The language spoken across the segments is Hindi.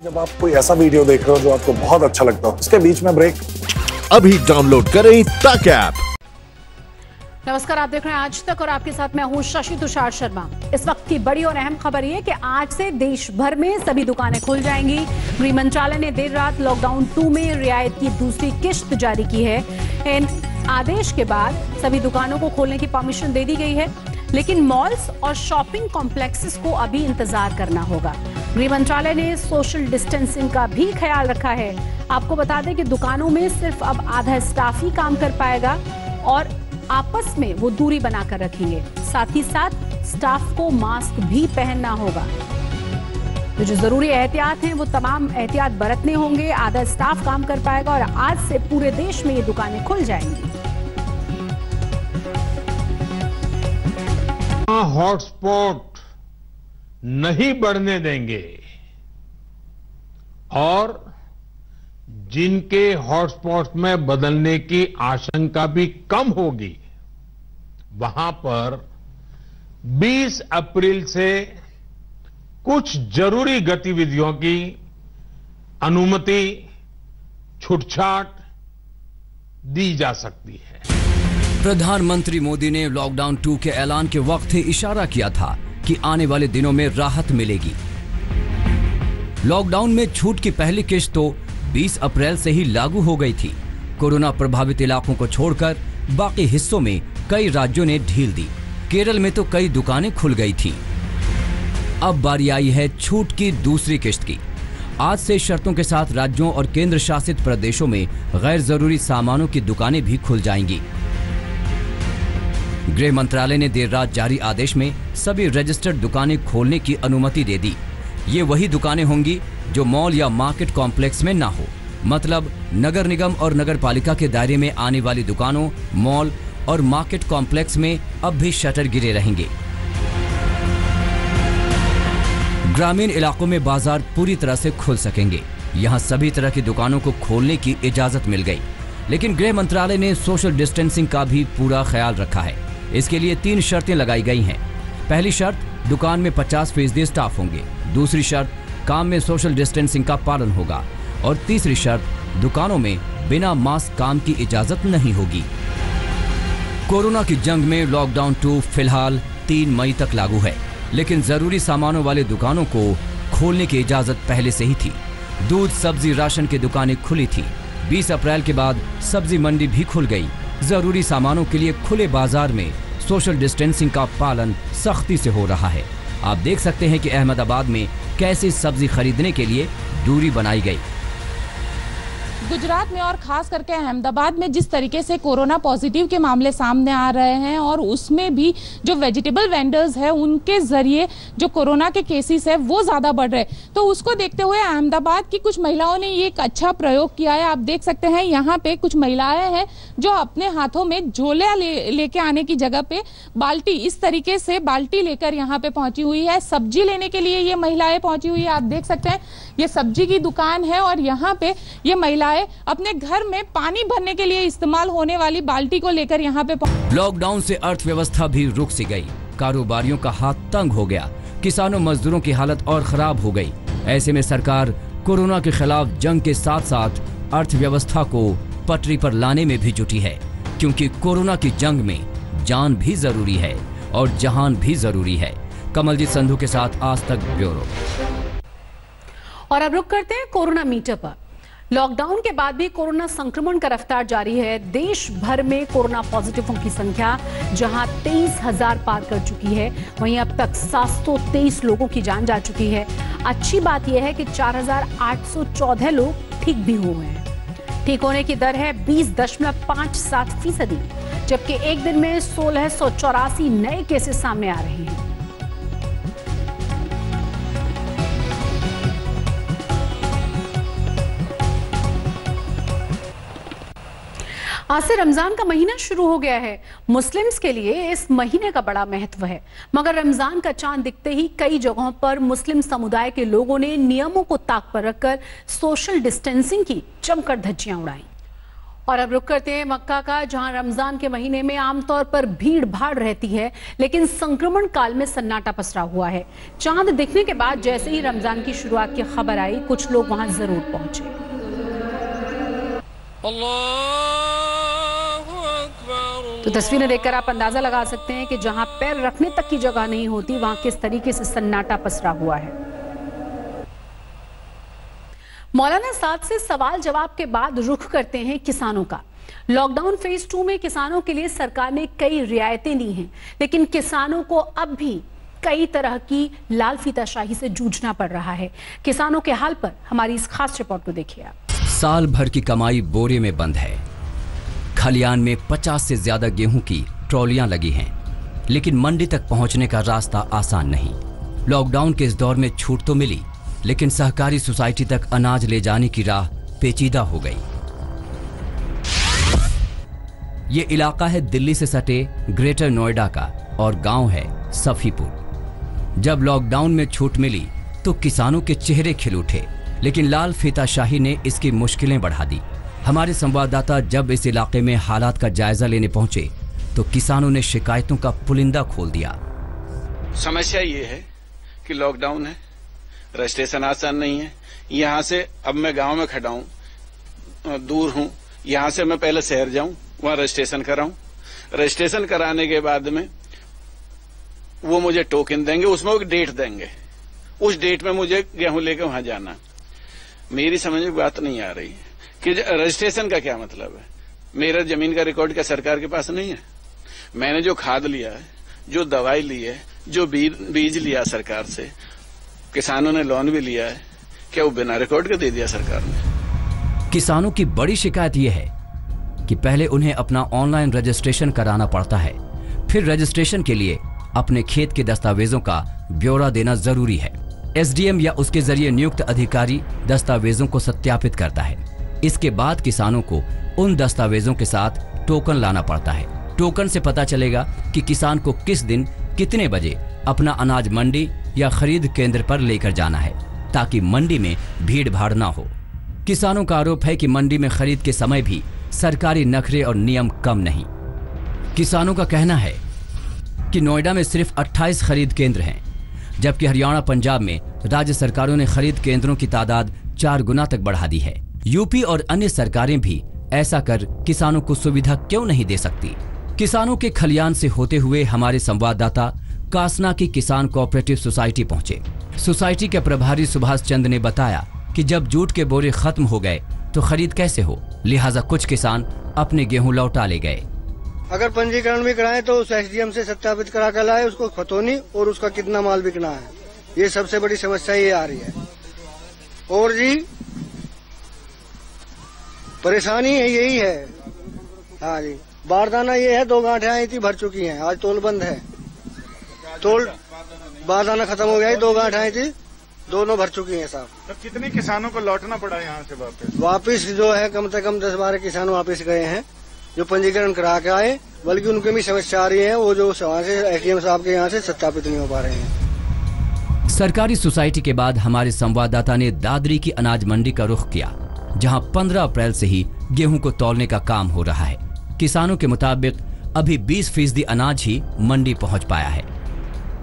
जब आप कोई ऐसा वीडियो देख रहे हो जो आपको बहुत अच्छा लगता हो, उसके बीच में ब्रेक। अभी डाउनलोड करें तक ऐप। नमस्कार, आप देख रहे हैं आज तक और आपके साथ मैं हूं शशि तुषार शर्मा। इस वक्त की बड़ी और अहम खबर यह कि आज से देश भर में सभी दुकानें खुल जाएंगी। गृह मंत्रालय ने देर रात लॉकडाउन 2 में रियायत की दूसरी किश्त जारी की है। इन आदेश के बाद सभी दुकानों को खोलने की परमिशन दे दी गई है, लेकिन मॉल्स और शॉपिंग कॉम्प्लेक्सेस को अभी इंतजार करना होगा। गृह मंत्रालय ने सोशल डिस्टेंसिंग का भी ख्याल रखा है। आपको बता दें कि दुकानों में सिर्फ अब आधा स्टाफ ही काम कर पाएगा और आपस में वो दूरी बनाकर रखेंगे। साथ ही साथ स्टाफ को मास्क भी पहनना होगा। तो जो जरूरी एहतियात हैं वो तमाम एहतियात बरतने होंगे। आधा स्टाफ काम कर पाएगा और आज से पूरे देश में ये दुकानें खुल जाएंगी। हॉटस्पॉट नहीं बढ़ने देंगे और जिनके हॉटस्पॉट में बदलने की आशंका भी कम होगी, वहां पर 20 अप्रैल से कुछ जरूरी गतिविधियों की अनुमति, छूटछाट दी जा सकती है। प्रधानमंत्री मोदी ने लॉकडाउन 2 के ऐलान के वक्त ही इशारा किया था कि आने वाले दिनों में राहत मिलेगी। लॉकडाउन में छूट की पहली किश्त तो 20 अप्रैल से ही लागू हो गई थी। कोरोना प्रभावित इलाकों को छोड़कर बाकी हिस्सों में कई राज्यों ने ढील दी। केरल में तो कई दुकानें खुल गई थी। अब बारी आई है छूट की दूसरी किश्त की। आज से शर्तों के साथ राज्यों और केंद्र शासित प्रदेशों में गैर जरूरी सामानों की दुकानें भी खुल जाएंगी। गृह मंत्रालय ने देर रात जारी आदेश में सभी रजिस्टर्ड दुकानें खोलने की अनुमति दे दी। ये वही दुकानें होंगी जो मॉल या मार्केट कॉम्प्लेक्स में ना हो। मतलब नगर निगम और नगर पालिका के दायरे में आने वाली दुकानों, मॉल और मार्केट कॉम्प्लेक्स में अब भी शटर गिरे रहेंगे। ग्रामीण इलाकों में बाजार पूरी तरह से खुल सकेंगे। यहाँ सभी तरह की दुकानों को खोलने की इजाजत मिल गई, लेकिन गृह मंत्रालय ने सोशल डिस्टेंसिंग का भी पूरा ख्याल रखा है। इसके लिए 3 शर्तें लगाई गई हैं। पहली शर्त, दुकान में 50% स्टाफ होंगे। दूसरी शर्त, काम में सोशल डिस्टेंसिंग का पालन होगा। और तीसरी शर्त, दुकानों में बिना मास्क काम की इजाजत नहीं होगी। कोरोना की जंग में लॉकडाउन 2 फिलहाल 3 मई तक लागू है, लेकिन जरूरी सामानों वाले दुकानों को खोलने की इजाजत पहले से ही थी। दूध, सब्जी, राशन की दुकानें खुली थी। 20 अप्रैल के बाद सब्जी मंडी भी खुल गई। जरूरी सामानों के लिए खुले बाजार में सोशल डिस्टेंसिंग का पालन सख्ती से हो रहा है। आप देख सकते हैं कि अहमदाबाद में कैसे सब्जी खरीदने के लिए दूरी बनाई गई। गुजरात में और खास करके अहमदाबाद में जिस तरीके से कोरोना पॉजिटिव के मामले सामने आ रहे हैं और उसमें भी जो वेजिटेबल वेंडर्स हैं उनके जरिए जो कोरोना के केसेस है वो ज़्यादा बढ़ रहे हैं, तो उसको देखते हुए अहमदाबाद की कुछ महिलाओं ने ये एक अच्छा प्रयोग किया है। आप देख सकते हैं यहाँ पे कुछ महिलाएं हैं जो अपने हाथों में झोले लेके आने की जगह पे बाल्टी, इस तरीके से बाल्टी लेकर यहाँ पे पहुंची हुई है। सब्जी लेने के लिए ये महिलाएं पहुंची हुई है। आप देख सकते हैं ये सब्जी की दुकान है और यहाँ पे ये महिलाएं अपने घर में पानी भरने के लिए इस्तेमाल होने वाली बाल्टी को लेकर यहाँ पे। लॉकडाउन से अर्थव्यवस्था भी रुक सी गई। कारोबारियों का हाथ तंग हो गया। किसानों, मजदूरों की हालत और खराब हो गई। ऐसे में सरकार कोरोना के खिलाफ जंग के साथ साथ अर्थव्यवस्था को पटरी पर लाने में भी जुटी है, क्योंकि कोरोना की जंग में जान भी जरूरी है और जहान भी जरूरी है। कमलजीत संधू के साथ आज तक ब्यूरो। और अब रुक करते हैं कोरोना मीटर पर। लॉकडाउन के बाद भी कोरोना संक्रमण का रफ्तार जारी है। देश भर में कोरोना पॉजिटिवों की संख्या जहां 23,000 पार कर चुकी है, वहीं अब तक 723 लोगों की जान जा चुकी है। अच्छी बात यह है कि 4,814 लोग ठीक भी हुए हैं। ठीक होने की दर है 20.57%, जबकि एक दिन में 1684 नए केसेस सामने आ रहे हैं। आज से रमजान का महीना शुरू हो गया है। मुस्लिम्स के लिए इस महीने का बड़ा महत्व है, मगर रमजान का चांद दिखते ही कई जगहों पर मुस्लिम समुदाय के लोगों ने नियमों को ताक पर रखकर सोशल डिस्टेंसिंग की जमकर धज्जियां उड़ाई। और अब रुक करते हैं मक्का का, जहां रमजान के महीने में आमतौर पर भीड़ भाड़ रहती है, लेकिन संक्रमण काल में सन्नाटा पसरा हुआ है। चांद दिखने के बाद जैसे ही रमजान की शुरुआत की खबर आई, कुछ लोग वहां जरूर पहुंचे। तो तस्वीरें देखकर आप अंदाजा लगा सकते हैं कि जहां पैर रखने तक की जगह नहीं होती, वहां किस तरीके से सन्नाटा पसरा हुआ है। मौलाना साद से सवाल जवाब के बाद रुख करते हैं किसानों का। लॉकडाउन फेज 2 में किसानों के लिए सरकार ने कई रियायतें दी हैं, लेकिन किसानों को अब भी कई तरह की लाल फीताशाही से जूझना पड़ रहा है। किसानों के हाल पर हमारी इस खास रिपोर्ट को देखिए आप। साल भर की कमाई बोरे में बंद है। खलियान में 50 से ज्यादा गेहूं की ट्रॉलियां लगी हैं, लेकिन मंडी तक पहुंचने का रास्ता आसान नहीं। लॉकडाउन के इस दौर में छूट तो मिली, लेकिन सहकारी सोसाइटी तक अनाज ले जाने की राह पेचीदा हो गई। ये इलाका है दिल्ली से सटे ग्रेटर नोएडा का और गांव है सफीपुर। जब लॉकडाउन में छूट मिली तो किसानों के चेहरे खिल उठे, लेकिन लाल फीताशाही ने इसकी मुश्किलें बढ़ा दी। हमारे संवाददाता जब इस इलाके में हालात का जायजा लेने पहुंचे तो किसानों ने शिकायतों का पुलिंदा खोल दिया। समस्या ये है कि लॉकडाउन है, रजिस्ट्रेशन आसान नहीं है। यहाँ से अब मैं गांव में खड़ा हूँ, दूर हूँ, यहाँ से मैं पहले शहर जाऊँ, वहाँ रजिस्ट्रेशन कराऊँ। रजिस्ट्रेशन कराने के बाद में वो मुझे टोकन देंगे, उसमें एक डेट देंगे, उस डेट में मुझे गेहूं लेके वहां जाना। मेरी समझ में बात नहीं आ रही कि रजिस्ट्रेशन का क्या मतलब है। मेरा जमीन का रिकॉर्ड क्या सरकार के पास नहीं है? मैंने जो खाद लिया है, जो दवाई ली है, जो बीज लिया सरकार से, किसानों ने लोन भी लिया है, क्या वो बिना रिकॉर्ड के दे दिया सरकार ने? किसानों की बड़ी शिकायत यह है कि पहले उन्हें अपना ऑनलाइन रजिस्ट्रेशन कराना पड़ता है, फिर रजिस्ट्रेशन के लिए अपने खेत के दस्तावेजों का ब्यौरा देना जरूरी है। एसडीएम या उसके जरिए नियुक्त अधिकारी दस्तावेजों को सत्यापित करता है। इसके बाद किसानों को उन दस्तावेजों के साथ टोकन लाना पड़ता है। टोकन से पता चलेगा कि किसान को किस दिन कितने बजे अपना अनाज मंडी या खरीद केंद्र पर लेकर जाना है, ताकि मंडी में भीड़ भाड़ ना हो। किसानों का आरोप है कि मंडी में खरीद के समय भी सरकारी नखरे और नियम कम नहीं। किसानों का कहना है कि नोएडा में सिर्फ 28 खरीद केंद्र हैं, जबकि हरियाणा पंजाब में राज्य सरकारों ने खरीद केंद्रों की तादाद 4 गुना तक बढ़ा दी है। यूपी और अन्य सरकारें भी ऐसा कर किसानों को सुविधा क्यों नहीं दे सकती? किसानों के खलियान से होते हुए हमारे संवाददाता कासना की किसान कोऑपरेटिव सोसाइटी पहुंचे। सोसाइटी के प्रभारी सुभाष चंद ने बताया कि जब जूट के बोरे खत्म हो गए तो खरीद कैसे हो, लिहाजा कुछ किसान अपने गेहूं लौटा ले गए। अगर पंजीकरण भी कराएं तो उस एसडीएम से सत्यापित करा कर लाए उसको खतौनी और उसका कितना माल बिकना है, ये सबसे बड़ी समस्या ये आ रही है। और जी परेशानी है यही है। हाँ जी, बारदाना ये है, 2 गांठें आई थी भर चुकी हैं, आज तोल बंद है। तोल बारदाना खत्म हो गया है, 2 गांठें आई थी, दोनों भर चुकी हैं साहब। तो कितने किसानों को लौटना पड़ा यहाँ से वापस? वापिस जो है कम से कम 10-12 किसान वापस गए हैं जो पंजीकरण करा के आए, बल्कि उनकी भी समस्या आ रही है, वो जो वहाँ से एसडीएम साहब के यहाँ से सत्यापित नहीं हो पा रहे हैं। सरकारी सोसाइटी के बाद हमारे संवाददाता ने दादरी की अनाज मंडी का रुख किया, जहां 15 अप्रैल से ही गेहूं को तौलने का काम हो रहा है। किसानों के मुताबिक अभी 20% अनाज ही मंडी पहुंच पाया है।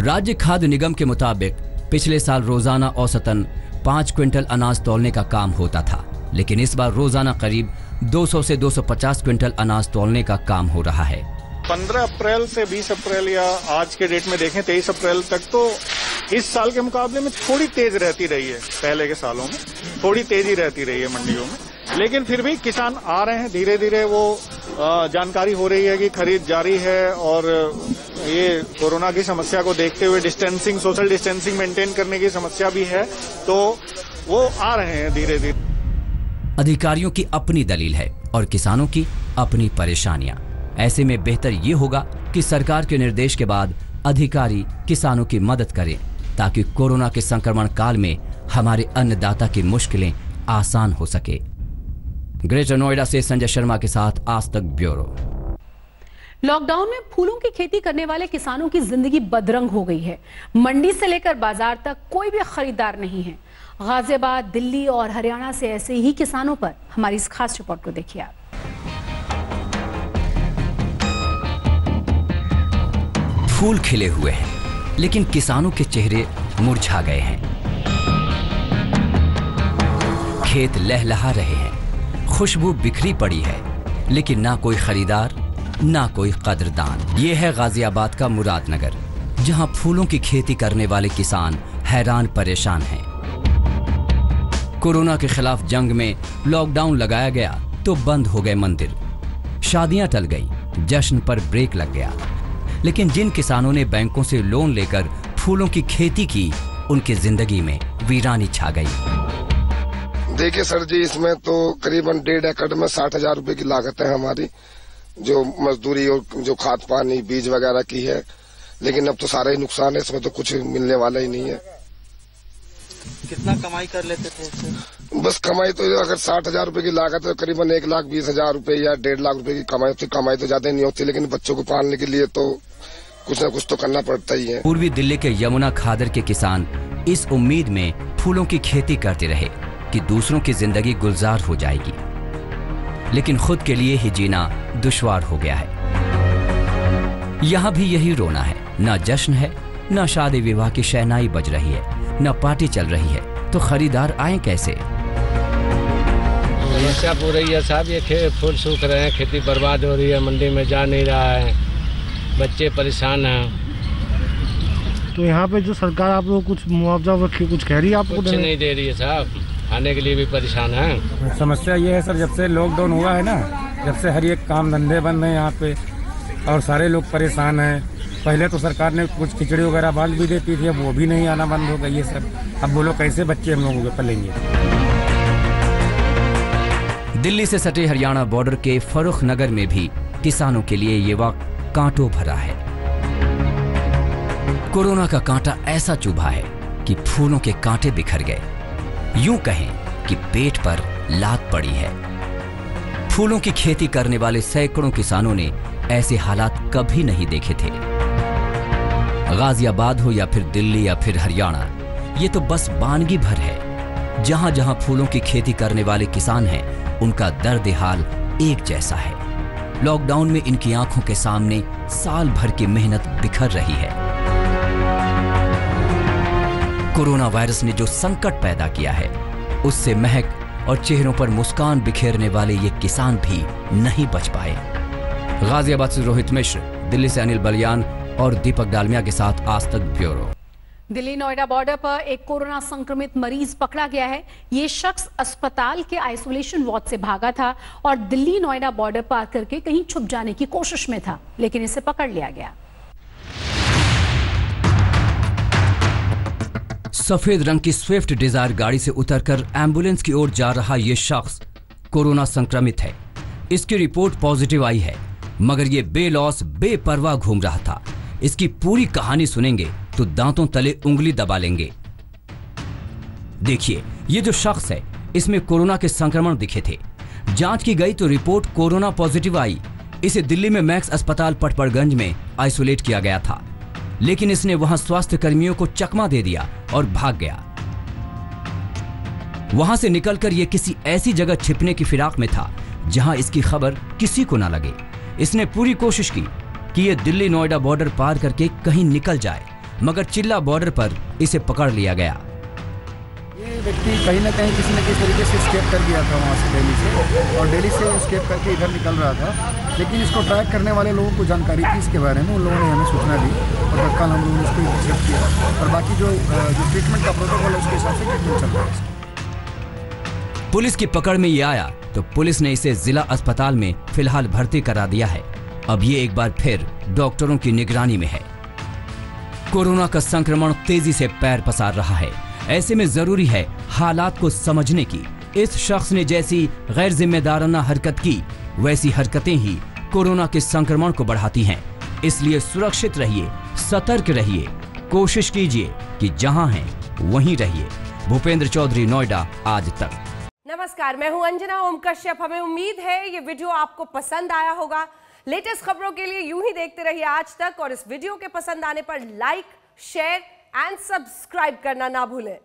राज्य खाद्य निगम के मुताबिक पिछले साल रोजाना औसतन 5 क्विंटल अनाज तौलने का काम होता था, लेकिन इस बार रोजाना करीब 200 से 250 क्विंटल अनाज तौलने का काम हो रहा है। 15 अप्रैल से 20 अप्रैल या आज के डेट में देखें 23 अप्रैल तक, तो इस साल के मुकाबले में थोड़ी तेज रहती रही है। पहले के सालों में थोड़ी तेजी रहती रही है मंडियों में, लेकिन फिर भी किसान आ रहे हैं, धीरे धीरे वो जानकारी हो रही है कि खरीद जारी है। और ये कोरोना की समस्या को देखते हुए डिस्टेंसिंग, सोशल डिस्टेंसिंग मेंटेन करने की समस्या भी है, तो वो आ रहे हैं धीरे धीरे। अधिकारियों की अपनी दलील है और किसानों की अपनी परेशानियां। ऐसे में बेहतर ये होगा कि सरकार के निर्देश के बाद अधिकारी किसानों की मदद करें, ताकि कोरोना के संक्रमण काल में हमारे अन्नदाता की मुश्किलें आसान हो सके। ग्रेटर नोएडा से संजय शर्मा के साथ आज तक ब्यूरो। लॉकडाउन में फूलों की खेती करने वाले किसानों की जिंदगी बदरंग हो गई है। मंडी से लेकर बाजार तक कोई भी खरीदार नहीं है। गाजियाबाद, दिल्ली और हरियाणा से ऐसे ही किसानों पर हमारी इस खास रिपोर्ट को देखिए आप। फूल खिले हुए हैं, लेकिन किसानों के चेहरे मुरझा गए हैं। खेत लहलहा रहे हैं, खुशबू बिखरी पड़ी है, लेकिन ना कोई खरीदार, ना कोई कदरदान। ये है गाजियाबाद का मुरादनगर, जहां फूलों की खेती करने वाले किसान हैरान परेशान हैं। कोरोना के खिलाफ जंग में लॉकडाउन लगाया गया तो बंद हो गए मंदिर, शादियां टल गई, जश्न पर ब्रेक लग गया। लेकिन जिन किसानों ने बैंकों से लोन लेकर फूलों की खेती की, उनकी जिंदगी में वीरानी छा गई। देखिए सर जी, इसमें तो करीबन 1.5 एकड़ में 60,000 रुपए की लागत है हमारी, जो मजदूरी और जो खाद पानी बीज वगैरह की है। लेकिन अब तो सारा ही नुकसान है, इसमें तो कुछ मिलने वाला ही नहीं है। कितना कमाई कर लेते थे इससे? बस कमाई तो अगर 60,000 रुपए की लागत है, करीबन 1,20,000 रुपए या 1.5 लाख रुपए की कमाई होती। कमाई तो ज्यादा नहीं होती, लेकिन बच्चों को पालने के लिए तो कुछ न कुछ तो करना पड़ता ही है। पूर्वी दिल्ली के यमुना खादर के किसान इस उम्मीद में फूलों की खेती करते रहे कि दूसरों की जिंदगी गुलजार हो जाएगी, लेकिन खुद के लिए ही जीना दुश्वार हो गया है। यहाँ भी यही रोना है, ना जश्न है, ना शादी विवाह की शहनाई बज रही है, ना पार्टी चल रही है, तो खरीदार आए कैसे? समस्या हो रही है साहब, ये फूल सूख रहे हैं, खेती बर्बाद हो रही है, मंडी में जा नहीं रहा है, बच्चे परेशान हैं। तो यहाँ पे जो सरकार आप लोग कुछ मुआवजा कुछ कह रही है आपको? कुछ नहीं दे रही है साहब, खाने के लिए भी परेशान है। समस्या ये है सर, जब से लॉकडाउन हुआ है ना, जब से हर एक काम धंधे बंद है यहाँ पे और सारे लोग परेशान हैं। पहले तो सरकार ने कुछ खिचड़ी वगैरह बांध भी देती थी, अब वो भी नहीं आना बंद हो गई है सर। अब बोलो कैसे बच्चे हम लोगों के पलेंगे? दिल्ली से सटे हरियाणा बॉर्डर के फर्रुख नगर में भी किसानों के लिए ये वक्त कांटों भरा है। कोरोना का कांटा ऐसा चुभा है कि फूलों के कांटे बिखर गए, यूं कहें कि पेट पर लात पड़ी है। फूलों की खेती करने वाले सैकड़ों किसानों ने ऐसे हालात कभी नहीं देखे थे। गाजियाबाद हो या फिर दिल्ली या फिर हरियाणा, ये तो बस बानगी भर है। जहां जहां फूलों की खेती करने वाले किसान हैं, उनका दर्द हाल एक जैसा है। लॉकडाउन में इनकी आंखों के सामने साल भर की मेहनत बिखर रही है। कोरोना वायरस ने जो संकट पैदा किया है, उससे महक और चेहरों पर मुस्कान बिखेरने वाले ये किसान भी नहीं बच पाए। गाजियाबाद से रोहित मिश्र, दिल्ली से अनिल बलियान और दीपक डालमिया के साथ आज तक ब्यूरो। दिल्ली नोएडा बॉर्डर पर एक कोरोना संक्रमित मरीज पकड़ा गया है। ये शख्स अस्पताल के आइसोलेशन वार्ड से भागा था और दिल्ली नोएडा बॉर्डर पार करके कहीं छुप जाने की कोशिश में था, लेकिन इसे पकड़ लिया गया। सफेद रंग की स्विफ्ट डिजायर गाड़ी से उतरकर एम्बुलेंस की ओर जा रहा यह शख्स कोरोना संक्रमित है। इसकी रिपोर्ट पॉजिटिव आई है, मगर ये बेलौस बेपरवाह घूम रहा था। इसकी पूरी कहानी सुनेंगे तो दांतों तले उंगली दबा लेंगे। देखिए, ये जो शख्स है, इसमें कोरोना के संक्रमण दिखे थे। जांच की गई तो रिपोर्ट कोरोना पॉजिटिव आई। इसे दिल्ली में मैक्स अस्पताल पटपड़गंज में आइसोलेट किया गया था, लेकिन इसने वहां स्वास्थ्य कर्मियों को चकमा दे दिया और भाग गया। वहां से निकलकर यह किसी ऐसी जगह छिपने की फिराक में था जहां इसकी खबर किसी को ना लगे। इसने पूरी कोशिश की कि यह दिल्ली नोएडा बॉर्डर पार करके कहीं निकल जाए, मगर चिल्ला बॉर्डर पर इसे पकड़ लिया गया। ये व्यक्ति कहीं ना कहीं किसी न किसी तरीके से स्केप कर गया था वहाँ से, दिल्ली से, और दिल्ली से स्केप करके इधर निकल रहा था। लेकिन इसको ट्रैक करने वाले लोगों को जानकारी थी इसके बारे में, उन लोगों ने हमें सूचना दी और तत्काल हम लोगों ने इसको इंटरसेप्ट किया और बाकी जो ट्रीटमेंट का प्रोटोकॉल है उसके हिसाब से ट्रीटमेंट चल रहा है। पुलिस की पकड़ में ये आया तो पुलिस ने इसे जिला अस्पताल में फिलहाल भर्ती करा दिया है। अब ये एक बार फिर डॉक्टरों की निगरानी में है। कोरोना का संक्रमण तेजी से पैर पसार रहा है। ऐसे में जरूरी है हालात को समझने की। इस शख्स ने जैसी गैर जिम्मेदाराना हरकत की, वैसी हरकतें ही कोरोना के संक्रमण को बढ़ाती हैं। इसलिए सुरक्षित रहिए, सतर्क रहिए, कोशिश कीजिए कि जहां हैं वहीं रहिए। भूपेंद्र चौधरी, नोएडा, आज तक। नमस्कार, मैं हूं अंजना ओम कश्यप। हमें उम्मीद है ये वीडियो आपको पसंद आया होगा। लेटेस्ट खबरों के लिए यूं ही देखते रहिए आज तक, और इस वीडियो के पसंद आने पर लाइक, शेयर एंड सब्सक्राइब करना ना भूलें।